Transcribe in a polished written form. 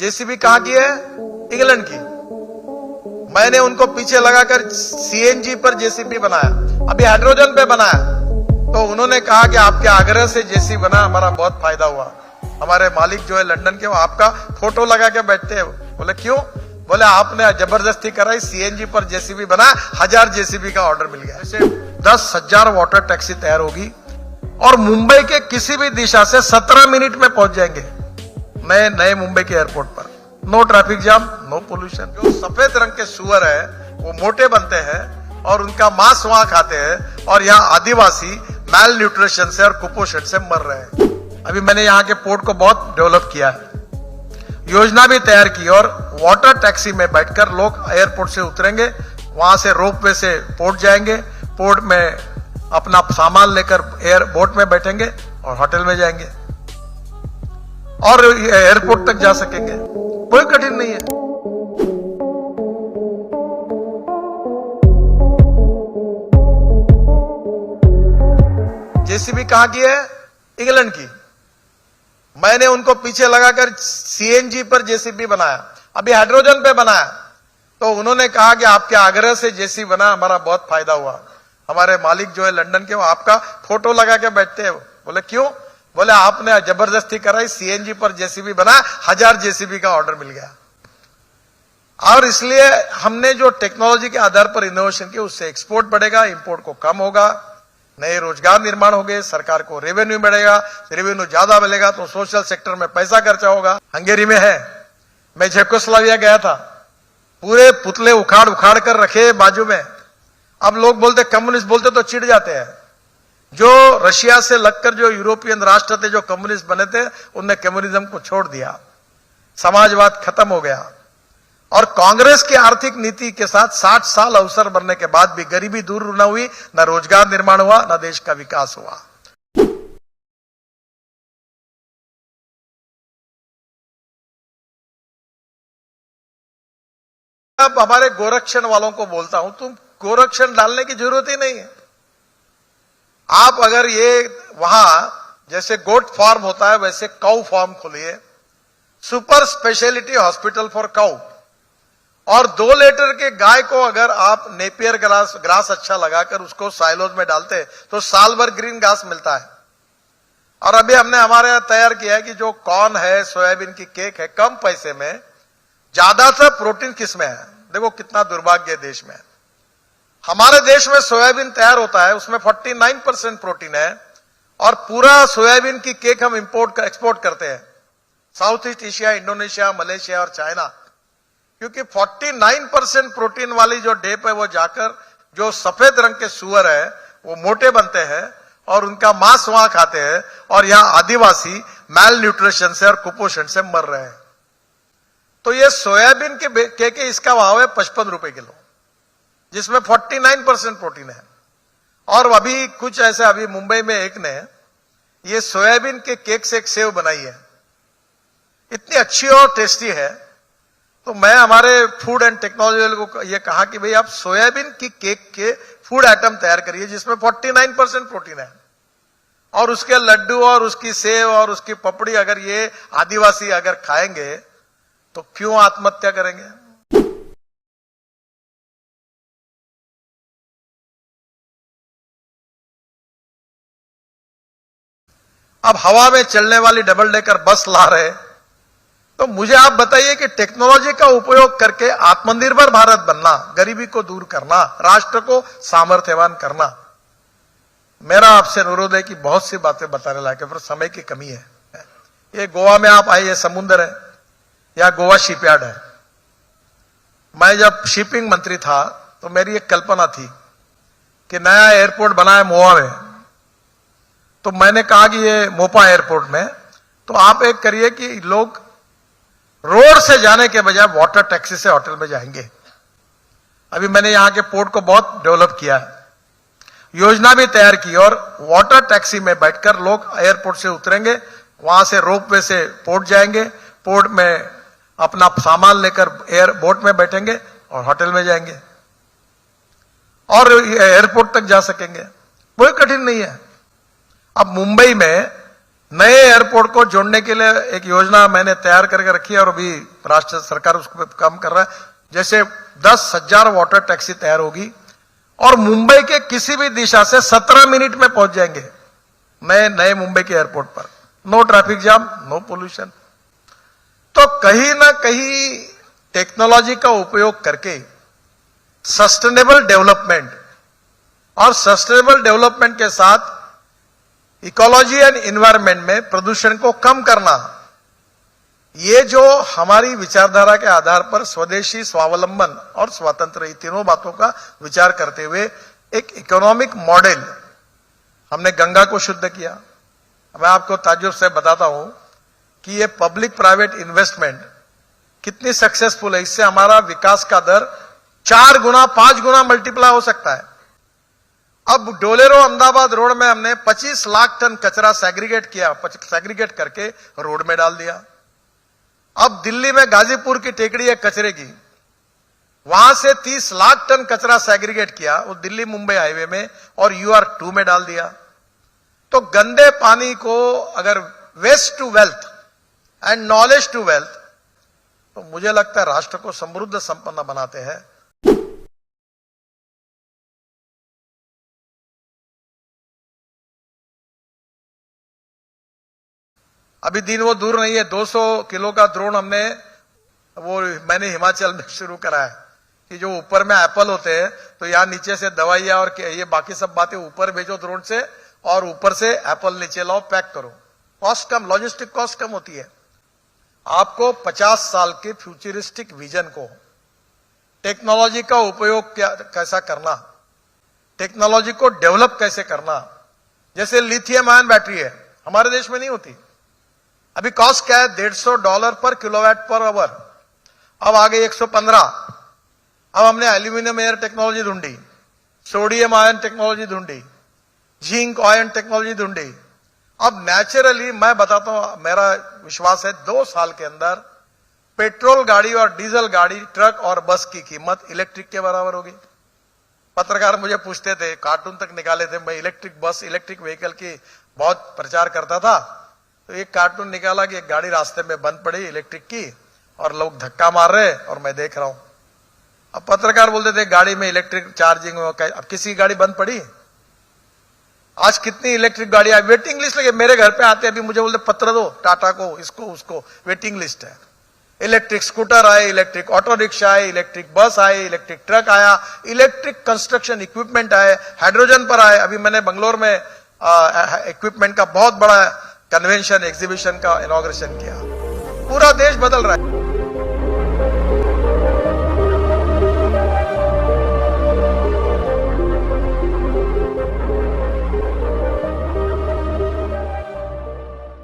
JCB कहां की है? इंग्लैंड की। मैंने उनको पीछे लगाकर सीएनजी पर जेसीबी बनाया, अभी हाइड्रोजन पे बनाया। तो उन्होंने कहा कि आपके आग्रह से जेसीबी बना, हमारा बहुत फायदा हुआ। हमारे मालिक जो है लंदन के, वो आपका फोटो लगा के बैठते हैं। बोले क्यों? बोले आपने जबरदस्ती कराई, सीएनजी पर जेसीबी बना, 1000 जेसीबी का ऑर्डर मिल गया। ऐसे 10,000 वाटर टैक्सी तैयार होगी और मुंबई के किसी भी दिशा से 17 मिनट में पहुंच जाएंगे नए मुंबई के एयरपोर्ट पर। No traffic jam, no pollution. जो सफेद रंग के सुअर है वो मोटे बनते हैं और उनका मांस वहां खाते हैं, और यहाँ आदिवासी मैल न्यूट्रिशन से और कुपोषण से मर रहे हैं। अभी मैंने यहाँ के पोर्ट को बहुत डेवलप किया है, योजना भी तैयार की, और वाटर टैक्सी में बैठकर लोग एयरपोर्ट से उतरेंगे, वहां से रोपवे से पोर्ट जाएंगे, पोर्ट में अपना सामान लेकर एयर बोट में बैठेंगे और होटल में जाएंगे और एयरपोर्ट तक जा सकेंगे। कोई कठिन नहीं है। जेसीबी कहां की है? इंग्लैंड की। मैंने उनको पीछे लगाकर सीएनजी पर जेसीबी बनाया, अभी हाइड्रोजन पे बनाया। तो उन्होंने कहा कि आपके आग्रह से जेसीबी बना, हमारा बहुत फायदा हुआ। हमारे मालिक जो है लंदन के, वो आपका फोटो लगा के बैठते हैं। बोले क्यों? बोले आपने जबरदस्ती कराई, सीएनजी पर जेसीबी बना, 1000 जेसीबी का ऑर्डर मिल गया। और इसलिए हमने जो टेक्नोलॉजी के आधार पर इनोवेशन की, उससे एक्सपोर्ट बढ़ेगा, इंपोर्ट को कम होगा, नए रोजगार निर्माण होंगे, सरकार को रेवेन्यू मिलेगा, रेवेन्यू ज्यादा मिलेगा तो सोशल सेक्टर में पैसा खर्चा होगा। हंगेरी में है, मैं चेकोस्लोवाकिया गया था, पूरे पुतले उखाड़ उखाड़ कर रखे बाजू में। अब लोग बोलते, कम्युनिस्ट बोलते तो चिढ़ जाते हैं। जो रशिया से लगकर जो यूरोपियन राष्ट्र थे, जो कम्युनिस्ट बने थे, उनने कम्युनिज्म को छोड़ दिया, समाजवाद खत्म हो गया। और कांग्रेस की आर्थिक नीति के साथ 60 साल अवसर बनने के बाद भी गरीबी दूर न हुई, न रोजगार निर्माण हुआ, न देश का विकास हुआ। अब हमारे गोरक्षण वालों को बोलता हूं, तुम गोरक्षण डालने की जरूरत ही नहीं है। आप अगर ये वहां जैसे गोट फार्म होता है, वैसे काउ फार्म खोलिए, super speciality hospital for cow, और 2 लीटर के गाय को अगर आप नेपियर ग्रास अच्छा लगाकर उसको साइलोज में डालते तो साल भर ग्रीन घास मिलता है। और अभी हमने हमारे यहां तैयार किया है कि जो कॉर्न है, सोयाबीन की केक है, कम पैसे में ज्यादातर प्रोटीन किसमें है? देखो कितना दुर्भाग्य है देश में। हमारे देश में सोयाबीन तैयार होता है, उसमें 49% प्रोटीन है, और पूरा सोयाबीन की केक हम एक्सपोर्ट करते हैं south east Asia, Indonesia, Malaysia और चाइना। क्योंकि 49% प्रोटीन वाली जो डेप है वो जाकर जो सफेद रंग के सुअर है वो मोटे बनते हैं और उनका मांस वहां खाते हैं, और यहां आदिवासी मैल न्यूट्रिशन से और कुपोषण से मर रहे हैं। तो ये सोयाबीन के इसका भाव है 55 रुपए किलो, जिसमें 49% प्रोटीन है। और अभी कुछ ऐसे, अभी मुंबई में एक ने ये सोयाबीन के केक से एक सेव बनाई है, इतनी अच्छी और टेस्टी है। तो मैं हमारे फूड एंड टेक्नोलॉजी को ये कहा कि भाई आप सोयाबीन की केक के फूड आइटम तैयार करिए जिसमें 49% प्रोटीन है, और उसके लड्डू और उसकी सेव और उसकी पपड़ी अगर ये आदिवासी अगर खाएंगे तो क्यों आत्महत्या करेंगे? अब हवा में चलने वाली डबल डेकर बस ला रहे, तो मुझे आप बताइए कि टेक्नोलॉजी का उपयोग करके आत्मनिर्भर भारत बनना, गरीबी को दूर करना, राष्ट्र को सामर्थ्यवान करना। मेरा आपसे अनुरोध है कि बहुत सी बातें बताने लायक है, पर समय की कमी है। ये गोवा में आप आइए, समुद्र है, या गोवा शिपयार्ड है। मैं जब शिपिंग मंत्री था तो मेरी एक कल्पना थी कि नया एयरपोर्ट बना है मोआ में, तो मैंने कहा कि ये मोपा एयरपोर्ट में, तो आप एक करिए कि लोग रोड से जाने के बजाय वाटर टैक्सी से होटल में जाएंगे। अभी मैंने यहां के पोर्ट को बहुत डेवलप किया है, योजना भी तैयार की, और वाटर टैक्सी में बैठकर लोग एयरपोर्ट से उतरेंगे, वहां से रोपवे से पोर्ट जाएंगे, पोर्ट में अपना सामान लेकर एयर बोट में बैठेंगे और होटल में जाएंगे और एयरपोर्ट तक जा सकेंगे। कोई कठिन नहीं है। अब मुंबई में नए एयरपोर्ट को जोड़ने के लिए एक योजना मैंने तैयार करके रखी है और अभी राष्ट्र सरकार उसको काम कर रहा है। जैसे 10,000 वाटर टैक्सी तैयार होगी और मुंबई के किसी भी दिशा से 17 मिनट में पहुंच जाएंगे नए मुंबई के एयरपोर्ट पर। No traffic jam, no pollution. तो कहीं ना कहीं टेक्नोलॉजी का उपयोग करके सस्टेनेबल डेवलपमेंट और सस्टेनेबल डेवलपमेंट के साथ इकोलॉजी एंड एनवायरनमेंट में प्रदूषण को कम करना, ये जो हमारी विचारधारा के आधार पर स्वदेशी, स्वावलंबन और स्वतंत्र, ये तीनों बातों का विचार करते हुए एक इकोनॉमिक मॉडल हमने गंगा को शुद्ध किया। मैं आपको ताज्जुब से बताता हूं कि ये पब्लिक प्राइवेट इन्वेस्टमेंट कितनी सक्सेसफुल है। इससे हमारा विकास का दर 4 गुना 5 गुना मल्टीप्लाई हो सकता है। अब डोलेरो अहमदाबाद रोड में हमने 25 लाख टन कचरा सेग्रीगेट करके रोड में डाल दिया। अब दिल्ली में गाजीपुर की टेकड़ी है कचरे की, वहां से 30 लाख टन कचरा सेग्रीगेट किया वो दिल्ली मुंबई हाईवे में और UR2 में डाल दिया। तो गंदे पानी को अगर waste to wealth and knowledge to wealth, तो मुझे लगता है राष्ट्र को समृद्ध संपन्न बनाते हैं। अभी दिन वो दूर नहीं है, 200 किलो का ड्रोन मैंने हिमाचल में शुरू करा है कि जो ऊपर में एप्पल होते हैं तो यहां नीचे से दवाइयां और ये बाकी सब बातें ऊपर भेजो ड्रोन से और ऊपर से एप्पल नीचे लाओ, पैक करो। कॉस्ट कम, लॉजिस्टिक कॉस्ट कम होती है। आपको 50 साल के फ्यूचरिस्टिक विजन को टेक्नोलॉजी का उपयोग कैसा करना, टेक्नोलॉजी को डेवलप कैसे करना। जैसे लिथियम आयन बैटरी है, हमारे देश में नहीं होती। अभी कॉस्ट क्या है? $150 पर किलोवाट पर आवर। अब आगे 115। अब हमने एल्यूमिनियम एयर टेक्नोलॉजी ढूंढी, सोडियम आयन टेक्नोलॉजी ढूंढी, जिंक आयन टेक्नोलॉजी ढूंढी। अब नेचुरली मैं बताता हूं, मेरा विश्वास है 2 साल के अंदर पेट्रोल गाड़ी और डीजल गाड़ी, ट्रक और बस की कीमत इलेक्ट्रिक के बराबर होगी। पत्रकार मुझे पूछते थे, कार्टून तक निकाले थे, मैं इलेक्ट्रिक बस, इलेक्ट्रिक व्हीकल की बहुत प्रचार करता था। तो एक कार्टून निकाला कि एक गाड़ी रास्ते में बंद पड़ी इलेक्ट्रिक की और लोग धक्का मार रहे और मैं देख रहा हूं। अब पत्रकार बोलते थे गाड़ी में इलेक्ट्रिक चार्जिंग, अब किसी गाड़ी बंद पड़ी? आज कितनी इलेक्ट्रिक गाड़ी है, वेटिंग लिस्ट लगे। मेरे घर पे आते अभी मुझे बोलते पत्र दो टाटा को, इसको उसको, वेटिंग लिस्ट है। इलेक्ट्रिक स्कूटर आए, इलेक्ट्रिक ऑटो रिक्शा आए, इलेक्ट्रिक बस आए, इलेक्ट्रिक ट्रक आया, इलेक्ट्रिक कंस्ट्रक्शन इक्विपमेंट आए, हाइड्रोजन पर आए। अभी मैंने बंगलोर में इक्विपमेंट का बहुत बड़ा कन्वेंशन एग्जीबिशन का इनॉग्रेशन किया। पूरा देश बदल रहा है।